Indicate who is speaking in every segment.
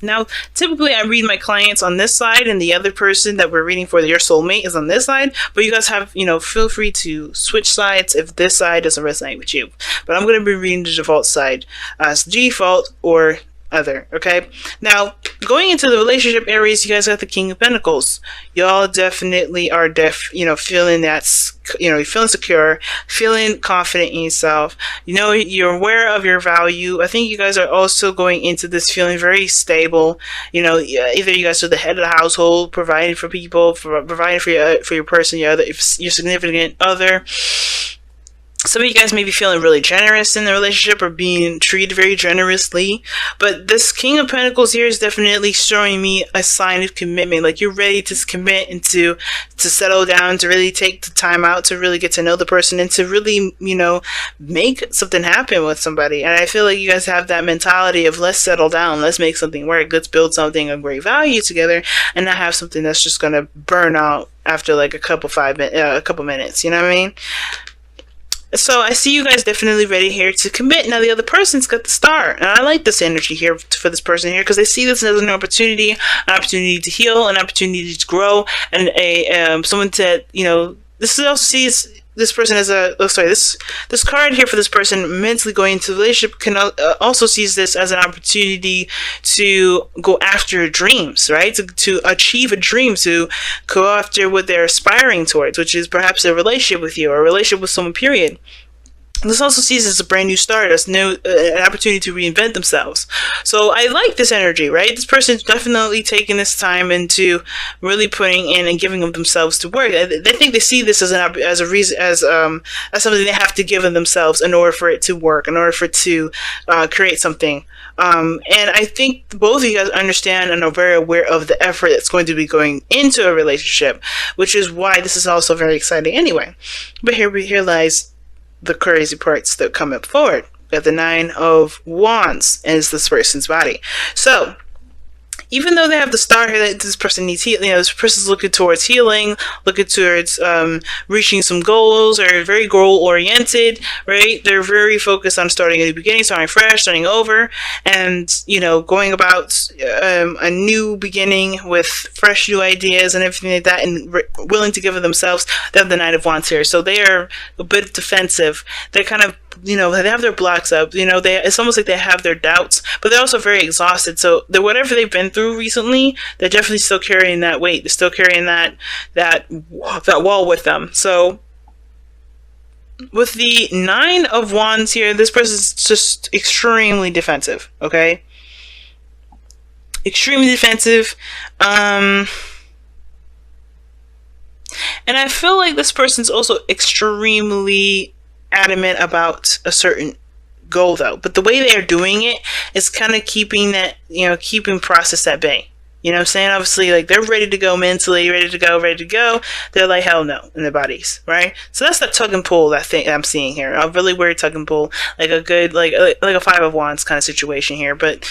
Speaker 1: Now, typically I read my clients on this side, and the other person that we're reading for, your soulmate, is on this side. But you guys have, feel free to switch sides if this side doesn't resonate with you. But I'm going to be reading the default side as default or other. Okay, now going into the relationship, Aries, you guys got the King of Pentacles. Y'all definitely are feeling you're feeling secure, feeling confident in yourself. You're aware of your value. I think you guys are also going into this feeling very stable. Either you guys are the head of the household, providing for people, providing for your person, your significant other. Some of you guys may be feeling really generous in the relationship or being treated very generously. But this King of Pentacles here is definitely showing me a sign of commitment. Like you're ready to commit and to settle down, to really take the time out to really get to know the person and to really, make something happen with somebody. And I feel like you guys have that mentality of let's settle down, let's make something work, let's build something of great value together and not have something that's just going to burn out after like a couple minutes. You know what I mean? So I see you guys definitely ready here to commit. Now the other person's got the Star, and I like this energy here for this person here because I see this as an opportunity to heal, an opportunity to grow, and someone to This also sees this person as this card here for this person mentally going into the relationship can also sees this as an opportunity to go after dreams, right? To achieve a dream, to go after what they're aspiring towards, which is perhaps a relationship with you or a relationship with someone, period. This also sees as a brand new start, as an opportunity to reinvent themselves. So I like this energy, right? This person's definitely taking this time into really putting in and giving of themselves to work. They think they see this as something they have to give of themselves in order for it to work, in order for it to create something. And I think both of you guys understand and are very aware of the effort that's going to be going into a relationship, which is why this is also very exciting anyway. But here lies the crazy parts that come up forward. We have the 9 of Wands as this person's body. So even though they have the Star here, that this person needs healing, this person's looking towards healing, looking towards reaching some goals, or very goal-oriented, right? They're very focused on starting a new beginning, starting fresh, starting over, and, going about a new beginning with fresh new ideas and everything like that, and willing to give of themselves. They have the 9 of Wands here. So they are a bit defensive. They're kind of they have their blocks up, it's almost like they have their doubts, but they're also very exhausted. So whatever they've been through recently, they're definitely still carrying that weight. They're still carrying that wall with them. So with the 9 of Wands here, this person's just extremely defensive, okay? Extremely defensive. And I feel like this person's also extremely adamant about a certain goal, though. But the way they are doing it is kind of keeping keeping process at bay. You know what I'm saying? Obviously, like, they're ready to go mentally, ready to go. They're like, hell no, in their bodies, right? So that's that tug and pull that I'm seeing here. A really weird tug and pull, like a good, like a 5 of Wands kind of situation here. But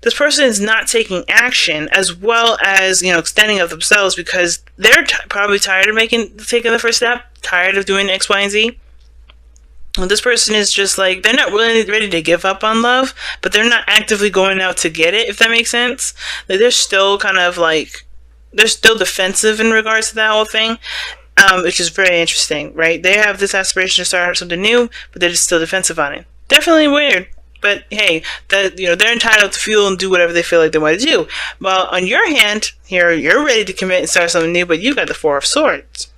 Speaker 1: this person is not taking action as well as, extending of themselves because they're probably tired of taking the first step, tired of doing X, Y, and Z. Well, this person is just like, they're not really ready to give up on love, but they're not actively going out to get it, if that makes sense. Like, they're still kind of like, they're still defensive in regards to that whole thing, which is very interesting, right? They have this aspiration to start something new, but they're just still defensive on it. Definitely weird. But hey, they're entitled to feel and do whatever they feel like they want to do. Well, on your hand, here, you're ready to commit and start something new, but you got the 4 of Swords.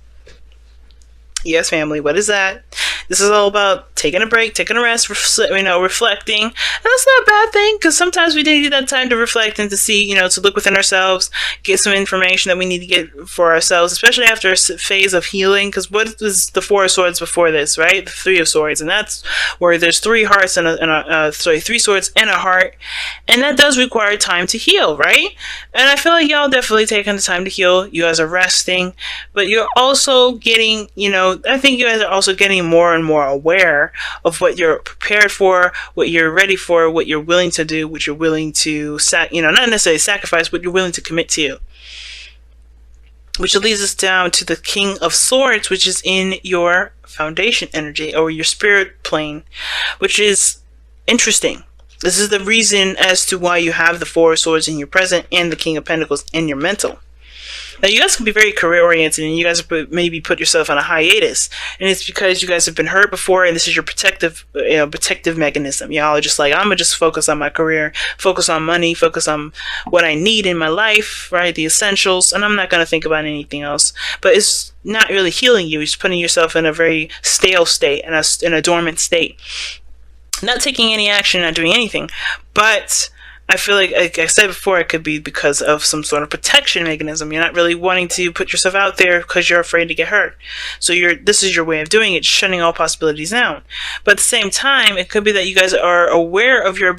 Speaker 1: Yes, family, what is that? This is all about taking a break, taking a rest, reflecting. And that's not a bad thing, because sometimes we need that time to reflect and to see, to look within ourselves, get some information that we need to get for ourselves, especially after a phase of healing. Because what was the 4 of Swords before this, right? The 3 of Swords. And that's where there's 3 hearts and 3 swords and a heart. And that does require time to heal, right? And I feel like y'all definitely taking the time to heal. You guys are resting, but you're also getting, I think you guys are also getting more and more aware of what you're prepared for, what you're ready for, what you're willing to do, what you're willing to not necessarily sacrifice, but you're willing to commit to. Which leads us down to the King of Swords, which is in your foundation energy or your spirit plane, which is interesting. This is the reason as to why you have the Four of Swords in your present and the King of Pentacles in your mental. Now, you guys can be very career oriented, and you guys maybe put yourself on a hiatus, and it's because you guys have been hurt before, and this is your protective mechanism. Y'all are just like, I'm gonna just focus on my career, focus on money, focus on what I need in my life, right? The essentials, and I'm not gonna think about anything else. But it's not really healing you. You're just putting yourself in a very stale state, in a dormant state, not taking any action, not doing anything, but I feel like I said before, it could be because of some sort of protection mechanism. You're not really wanting to put yourself out there because you're afraid to get hurt. So this is your way of doing it, shutting all possibilities down. But at the same time, it could be that you guys are aware of your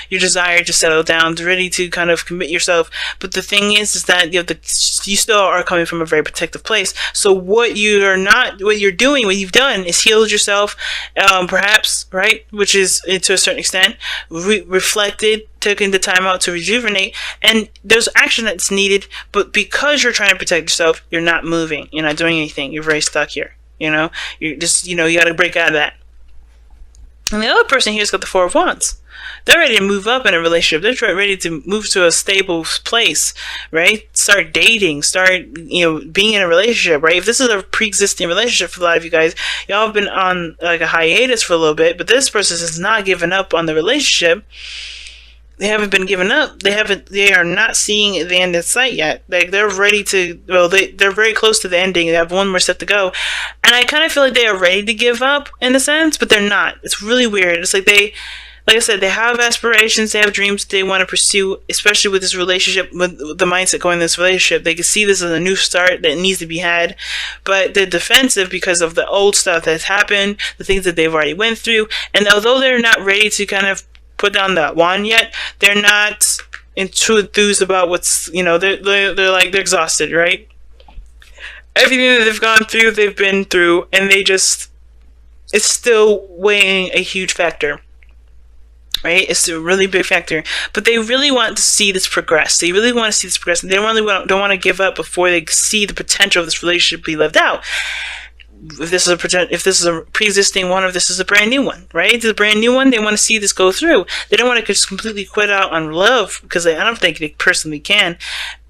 Speaker 1: desire to settle down, ready to kind of commit yourself. But the thing is that you still are coming from a very protective place. So what you've done is healed yourself, perhaps, right? Which is, to a certain extent, reflected, taking the time out to rejuvenate, and there's action that's needed, but because you're trying to protect yourself, you're not moving, you're not doing anything, you're very stuck here. You're just, you got to break out of that. And the other person here's got the Four of Wands. They're ready to move up in a relationship. They're ready to move to a stable place, right? Start dating, start, being in a relationship, right? If this is a pre-existing relationship for a lot of you guys, y'all have been on like a hiatus for a little bit, but this person has not given up on the relationship. They haven't been given up. They are not seeing the end in sight yet. Like, they're ready to, they're very close to the ending. They have one more step to go. And I kind of feel like they are ready to give up in a sense, but they're not. It's really weird. It's like like I said, they have aspirations, they have dreams they want to pursue, especially with this relationship, with the mindset going in this relationship. They can see this as a new start that needs to be had, but they're defensive because of the old stuff that's happened, the things that they've already went through, and although they're not ready to kind of put down that wand yet, they're not too enthused about what's, they're exhausted, right? Everything that they've gone through, they've been through, and it's still weighing a huge factor. Right? It's a really big factor. But they really want to see this progress. They really want to see this progress. And they don't want to give up before they see the potential of this relationship be lived out. If this is a pre-existing one, or if this is a brand new one, right? If it's a brand new one, they want to see this go through. They don't want to just completely quit out on love, because I don't think they personally can.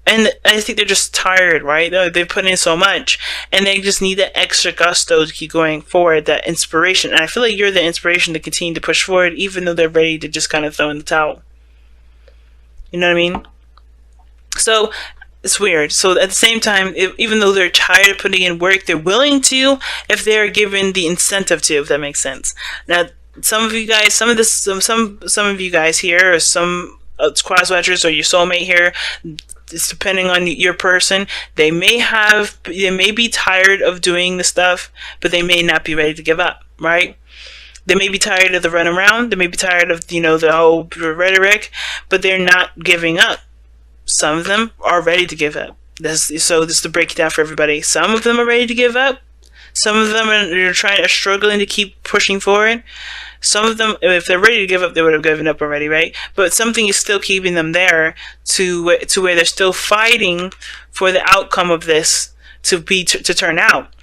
Speaker 1: And I think they're just tired, right? They've put in so much, and they just need that extra gusto to keep going forward, that inspiration. And I feel like you're the inspiration to continue to push forward, even though they're ready to just kind of throw in the towel. You know what I mean? So it's weird. So at the same time, even though they're tired of putting in work, they're willing to, if they're given the incentive to, if that makes sense. Now, some of you guys here, or some cross watchers, or your soulmate here, it's depending on your person. They may be tired of doing the stuff, but they may not be ready to give up, right? They may be tired of the run around. They may be tired of, the whole rhetoric, but they're not giving up. Some of them are ready to give up. So this is to break it down for everybody. Some of them are ready to give up. Some of them are struggling to keep pushing forward. Some of them, if they're ready to give up, they would have given up already, right? But something is still keeping them there to where they're still fighting for the outcome of this to turn out.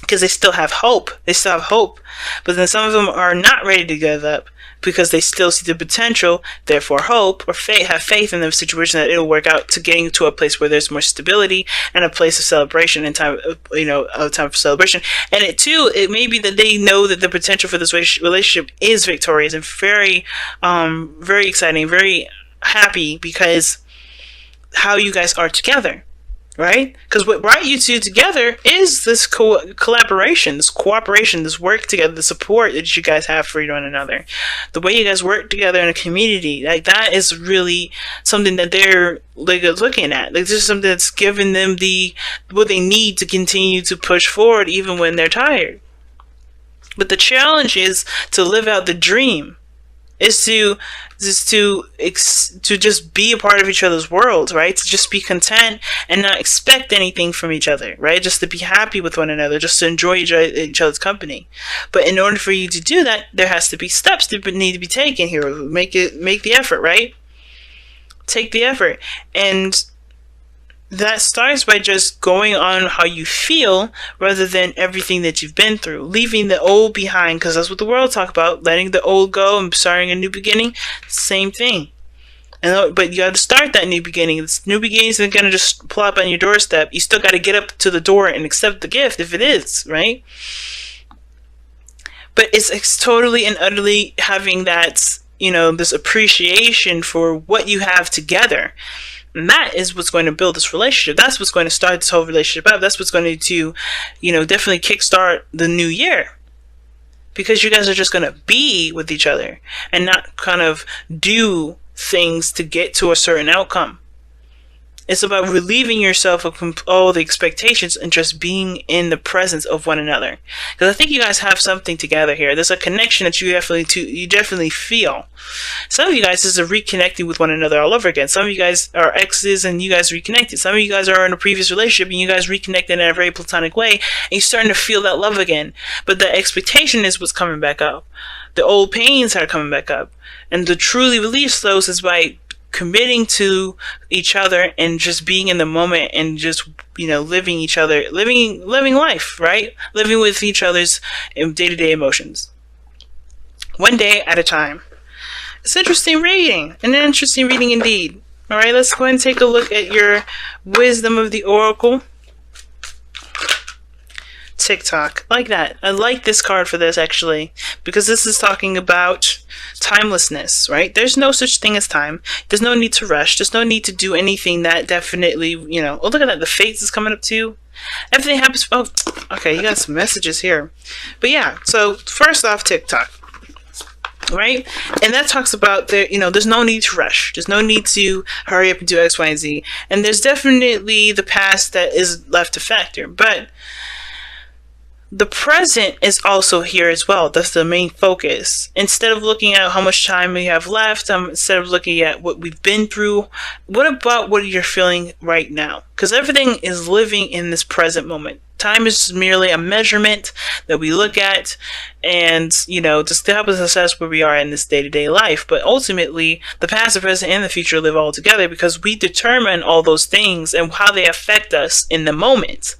Speaker 1: Because they still have hope. But then some of them are not ready to give up because they still see the potential, therefore hope, or have faith in the situation that it'll work out to getting to a place where there's more stability and a place of celebration and time, a time for celebration. And it may be that they know that the potential for this relationship is victorious and very, very exciting, very happy because how you guys are together. Right? Because what brought you two together is this collaboration, this cooperation, this work together, the support that you guys have for one another. The way you guys work together in a community, like that is really something that they're looking at. Like, this is something that's giving them what they need to continue to push forward even when they're tired. But the challenge is to live out the dream. Is to just be a part of each other's worlds, right? To just be content and not expect anything from each other, right? Just to be happy with one another, just to enjoy each other's company. But in order for you to do that, there has to be steps that need to be taken here. Make the effort, right? Take the effort. And that starts by just going on how you feel rather than everything that you've been through, leaving the old behind, because that's what the world talk about, letting the old go and starting a new beginning. Same thing. But you got to start that new beginning. This new beginning isn't going to just plop on your doorstep. You still got to get up to the door and accept the gift if it is, right? But it's totally and utterly having that, this appreciation for what you have together. And that is what's going to build this relationship. That's what's going to start this whole relationship up. That's what's going to, definitely kickstart the new year. Because you guys are just going to be with each other and not kind of do things to get to a certain outcome. It's about relieving yourself of all the expectations and just being in the presence of one another. Because I think you guys have something together here. There's a connection that you definitely feel. Some of you guys is reconnecting with one another all over again. Some of you guys are exes and you guys reconnected. Some of you guys are in a previous relationship and you guys reconnected in a very platonic way and you're starting to feel that love again. But the expectation is what's coming back up. The old pains are coming back up. And to truly release those is by committing to each other and just being in the moment and just, living life, right? Living with each other's day-to-day emotions. One day at a time. It's interesting reading. An interesting reading indeed. All right, let's go ahead and take a look at your Wisdom of the Oracle. TikTok. Like that. I like this card for this, actually, because this is talking about timelessness, right? There's no such thing as time. There's no need to rush. There's no need to do anything that definitely, oh, look at that. The Fates is coming up too. Everything happens. Oh, okay. You got some messages here. But yeah, so first off, TikTok. Right? And that talks about there's no need to rush. There's no need to hurry up and do X, Y, and Z. And there's definitely the past that is left to factor. But the present is also here as well. That's the main focus. Instead of looking at how much time we have left, instead of looking at what we've been through, what about what you're feeling right now? Because everything is living in this present moment. Time is merely a measurement that we look at and, just to help us assess where we are in this day-to-day life. But ultimately, the past, the present, and the future live all together because we determine all those things and how they affect us in the moment.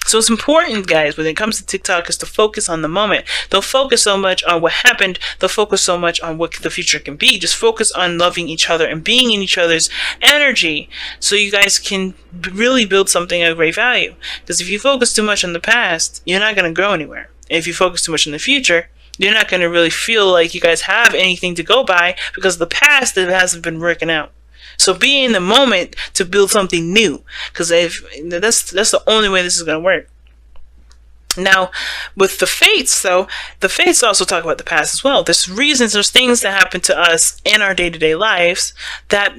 Speaker 1: So it's important, guys, when it comes to TikTok, is to focus on the moment. Don't focus so much on what happened. Don't focus so much on what the future can be. Just focus on loving each other and being in each other's energy so you guys can really build something of great value. Because if you focus too much on the past, you're not going to grow anywhere. And if you focus too much on the future, you're not going to really feel like you guys have anything to go by because the past that hasn't been working out. So be in the moment to build something new, because that's the only way this is going to work. Now, with the Fates, though, the Fates also talk about the past as well. There's reasons, there's things that happen to us in our day-to-day lives that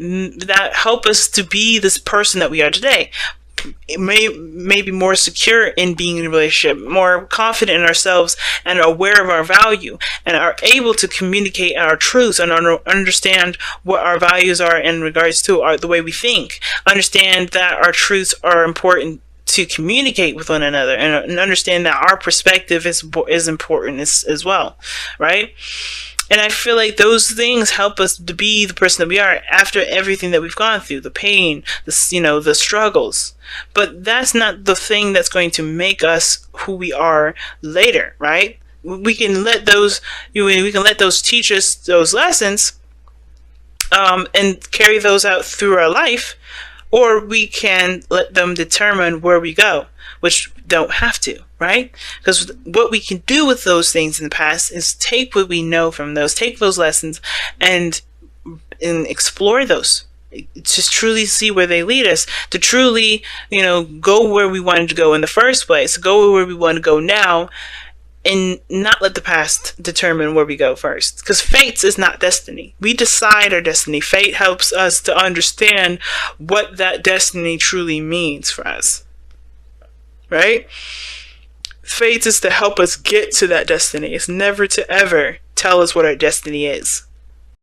Speaker 1: help us to be this person that we are today. It may be more secure in being in a relationship, more confident in ourselves and aware of our value, and are able to communicate our truths and understand what our values are in regards to the way we think. Understand that our truths are important to communicate with one another, and understand that our perspective is important as well, right? And I feel like those things help us to be the person that we are after everything that we've gone through, the pain, the struggles. But that's not the thing that's going to make us who we are later, right? We can let those teach us those lessons, and carry those out through our life, or we can let them determine where we go, which don't have to, right? Because what we can do with those things in the past is take what we know from those, take those lessons, and explore those. To truly see where they lead us, to truly, go where we wanted to go in the first place, go where we want to go now, and not let the past determine where we go first. Because fate is not destiny. We decide our destiny. Fate helps us to understand what that destiny truly means for us. Right? Fate is to help us get to that destiny. It's never to ever tell us what our destiny is.